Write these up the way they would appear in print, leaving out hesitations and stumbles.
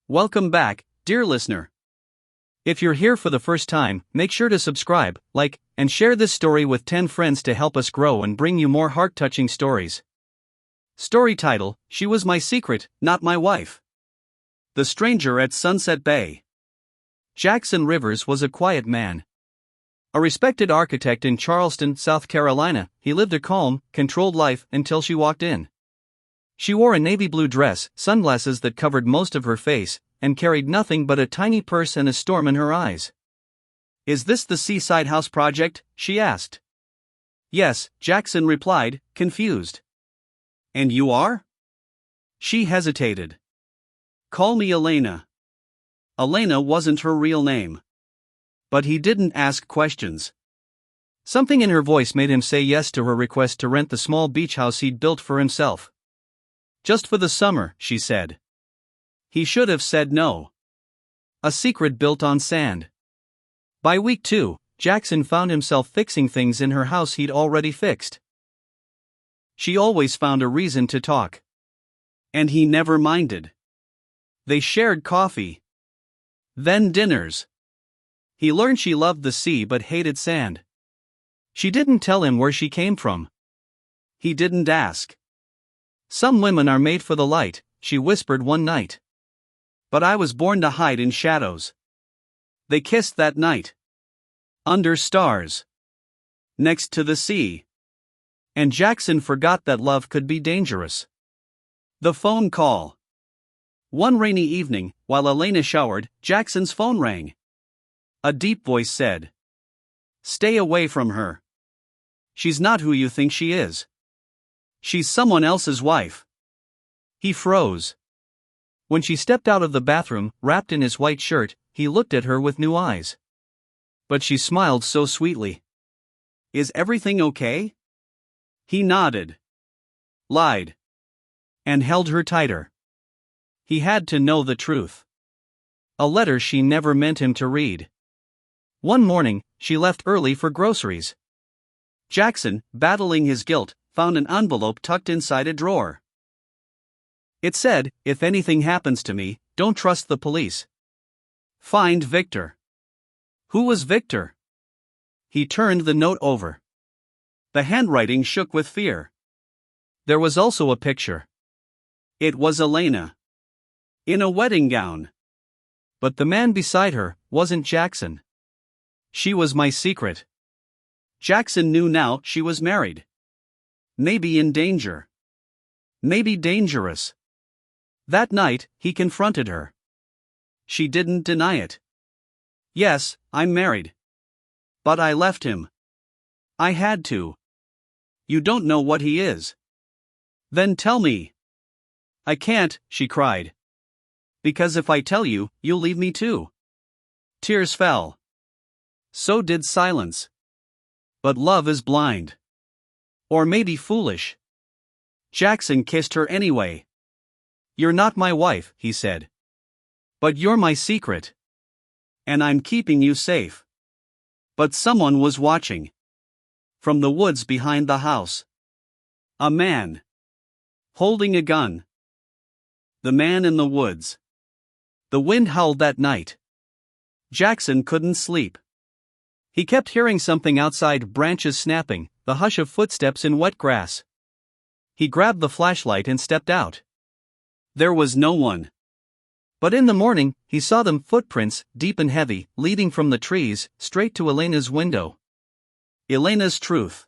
Welcome back, dear listener. If you're here for the first time, make sure to subscribe, like, and share this story with 10 friends to help us grow and bring you more heart-touching stories. Story title: She Was My Secret, Not My Wife. The Stranger at Sunset Bay. Jackson Rivers was a quiet man. A respected architect in Charleston, South Carolina, he lived a calm, controlled life until she walked in. She wore a navy blue dress, sunglasses that covered most of her face, and carried nothing but a tiny purse and a storm in her eyes. "Is this the Seaside House project?" she asked. "Yes," Jackson replied, confused. "And you are?" She hesitated. "Call me Elena." Elena wasn't her real name. But he didn't ask questions. Something in her voice made him say yes to her request to rent the small beach house he'd built for himself. "Just for the summer," she said. He should have said no. A secret built on sand. By week 2, Jackson found himself fixing things in her house he'd already fixed. She always found a reason to talk. And he never minded. They shared coffee. Then dinners. He learned she loved the sea but hated sand. She didn't tell him where she came from. He didn't ask. "Some women are made for the light," she whispered one night. "But I was born to hide in shadows." They kissed that night. Under stars. Next to the sea. And Jackson forgot that love could be dangerous. The phone call. One rainy evening, while Elena showered, Jackson's phone rang. A deep voice said, "Stay away from her. She's not who you think she is. She's someone else's wife." He froze. When she stepped out of the bathroom, wrapped in his white shirt, he looked at her with new eyes. But she smiled so sweetly. "Is everything okay?" He nodded. Lied. And held her tighter. He had to know the truth. A letter she never meant him to read. One morning, she left early for groceries. Jackson, battling his guilt, found an envelope tucked inside a drawer. It said, "If anything happens to me, don't trust the police. Find Victor." Who was Victor? He turned the note over. The handwriting shook with fear. There was also a picture. It was Elena. In a wedding gown. But the man beside her wasn't Jackson. She was my secret. Jackson knew now she was married. Maybe in danger. Maybe dangerous. That night, he confronted her. She didn't deny it. "Yes, I'm married. But I left him. I had to." "You don't know what he is." "Then tell me." "I can't," she cried. "Because if I tell you, you'll leave me too." Tears fell. So did silence. But love is blind. Or maybe foolish. Jackson kissed her anyway. "You're not my wife," he said. "But you're my secret. And I'm keeping you safe." But someone was watching. From the woods behind the house. A man. Holding a gun. The man in the woods. The wind howled that night. Jackson couldn't sleep. He kept hearing something outside, branches snapping, the hush of footsteps in wet grass. He grabbed the flashlight and stepped out. There was no one. But in the morning, he saw them, footprints, deep and heavy, leading from the trees, straight to Elena's window. Elena's truth.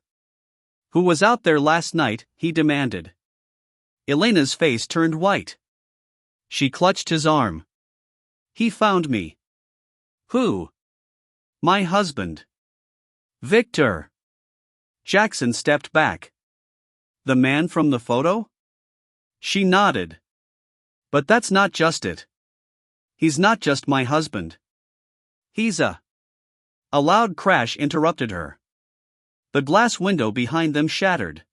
"Who was out there last night?" he demanded. Elena's face turned white. She clutched his arm. "He found me." "Who?" "My husband. Victor." Jackson stepped back. "The man from the photo?" She nodded. "But that's not just it. He's not just my husband. He's a..." A loud crash interrupted her. The glass window behind them shattered.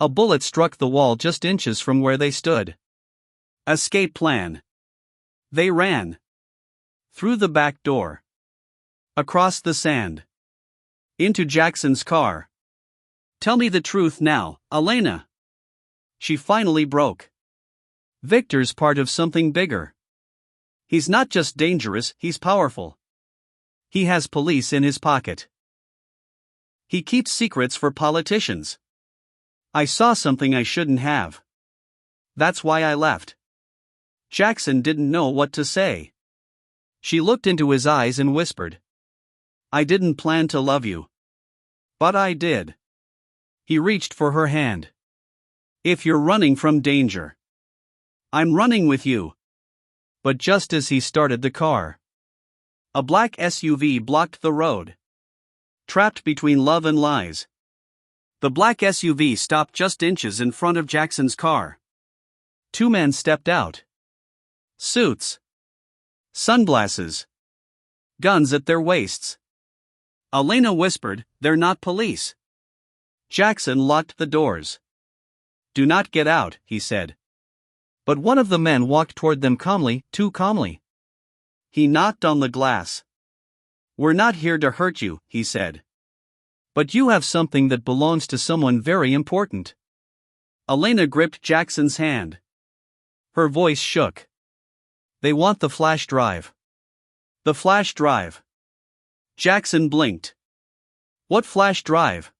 A bullet struck the wall just inches from where they stood. Escape plan. They ran. Through the back door. Across the sand. Into Jackson's car. "Tell me the truth now, Elena." She finally broke. "Victor's part of something bigger." He's not just dangerous, he's powerful. He has police in his pocket. He keeps secrets for politicians. I saw something I shouldn't have. That's why I left. Jackson didn't know what to say. She looked into his eyes and whispered, I didn't plan to love you. But I did. He reached for her hand. If you're running from danger, I'm running with you. But just as he started the car, a black SUV blocked the road. Trapped between love and lies. The black SUV stopped just inches in front of Jackson's car. Two men stepped out. Suits. Sunglasses. Guns at their waists. Elena whispered, They're not police. Jackson locked the doors. Do not get out, he said. But one of the men walked toward them calmly, too calmly. He knocked on the glass. We're not here to hurt you, he said. But you have something that belongs to someone very important. Elena gripped Jackson's hand. Her voice shook. They want the flash drive. The flash drive. Jackson blinked. What flash drive?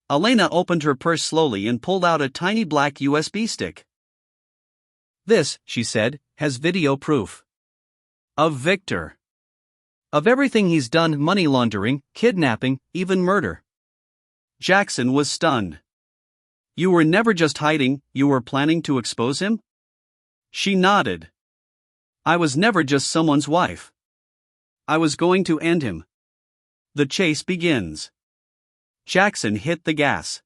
Elena opened her purse slowly and pulled out a tiny black USB stick. This, she said, has video proof. Of Victor. Of everything he's done, money laundering, kidnapping, even murder. Jackson was stunned. You were never just hiding, you were planning to expose him? She nodded. I was never just someone's wife. I was going to end him. The chase begins. Jackson hit the gas.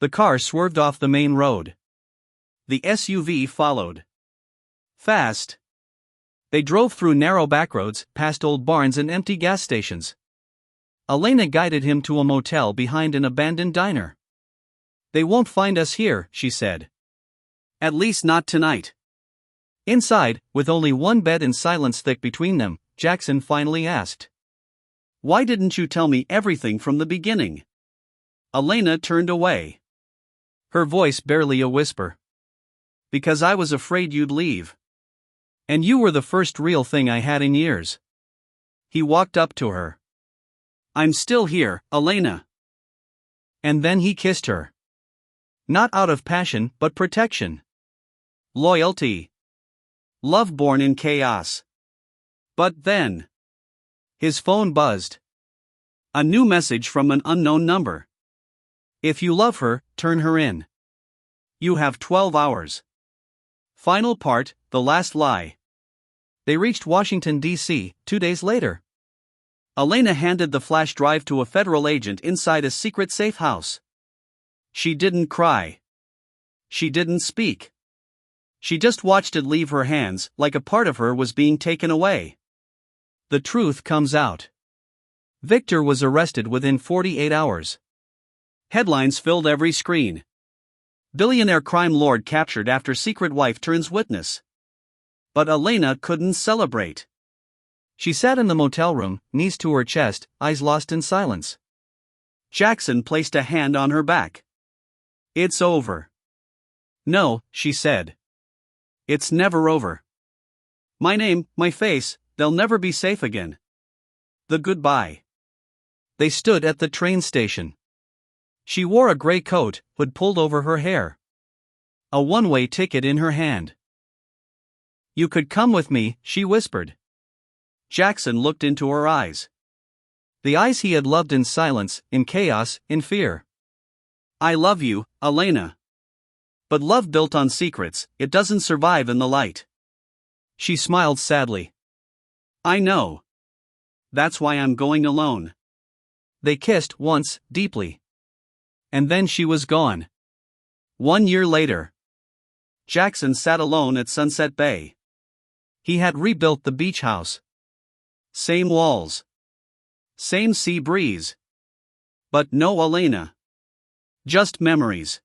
The car swerved off the main road. The SUV followed. Fast. They drove through narrow backroads, past old barns and empty gas stations. Elena guided him to a motel behind an abandoned diner. They won't find us here, she said. At least not tonight. Inside, with only one bed and silence thick between them, Jackson finally asked, Why didn't you tell me everything from the beginning? Elena turned away. Her voice barely a whisper. Because I was afraid you'd leave. And you were the first real thing I had in years. He walked up to her. I'm still here, Elena. And then he kissed her. Not out of passion, but protection. Loyalty. Love born in chaos. But then, his phone buzzed. A new message from an unknown number. If you love her, turn her in. You have 12 hours. Final part, the last lie. They reached Washington, D.C., 2 days later. Elena handed the flash drive to a federal agent inside a secret safe house. She didn't cry. She didn't speak. She just watched it leave her hands, like a part of her was being taken away. The truth comes out. Victor was arrested within 48 hours. Headlines filled every screen. Billionaire crime lord captured after secret wife turns witness. But Elena couldn't celebrate. She sat in the motel room, knees to her chest, eyes lost in silence. Jackson placed a hand on her back. It's over. No, she said. It's never over. My name, my face, they'll never be safe again. The goodbye. They stood at the train station. She wore a gray coat, hood pulled over her hair. A one-way ticket in her hand. You could come with me, she whispered. Jackson looked into her eyes. The eyes he had loved in silence, in chaos, in fear. I love you, Elena. But love built on secrets, it doesn't survive in the light. She smiled sadly. I know. That's why I'm going alone. They kissed once, deeply. And then she was gone. 1 year later. Jackson sat alone at Sunset Bay. He had rebuilt the beach house. Same walls. Same sea breeze. But no Elena. Just memories.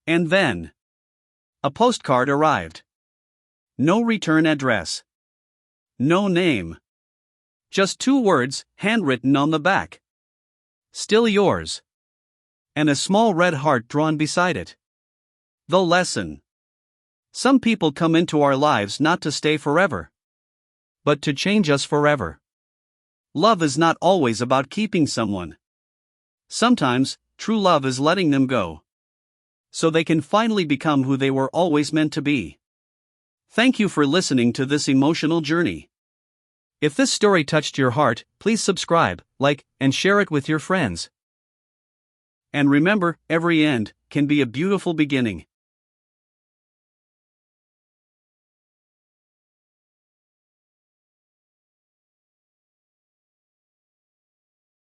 And then, a postcard arrived. No return address. No name. Just 2 words, handwritten on the back. Still yours. And a small red heart drawn beside it. The lesson. Some people come into our lives not to stay forever. but to change us forever. Love is not always about keeping someone. Sometimes, true love is letting them go, so they can finally become who they were always meant to be. Thank you for listening to this emotional journey. If this story touched your heart, please subscribe, like, and share it with your friends. And remember, every end can be a beautiful beginning.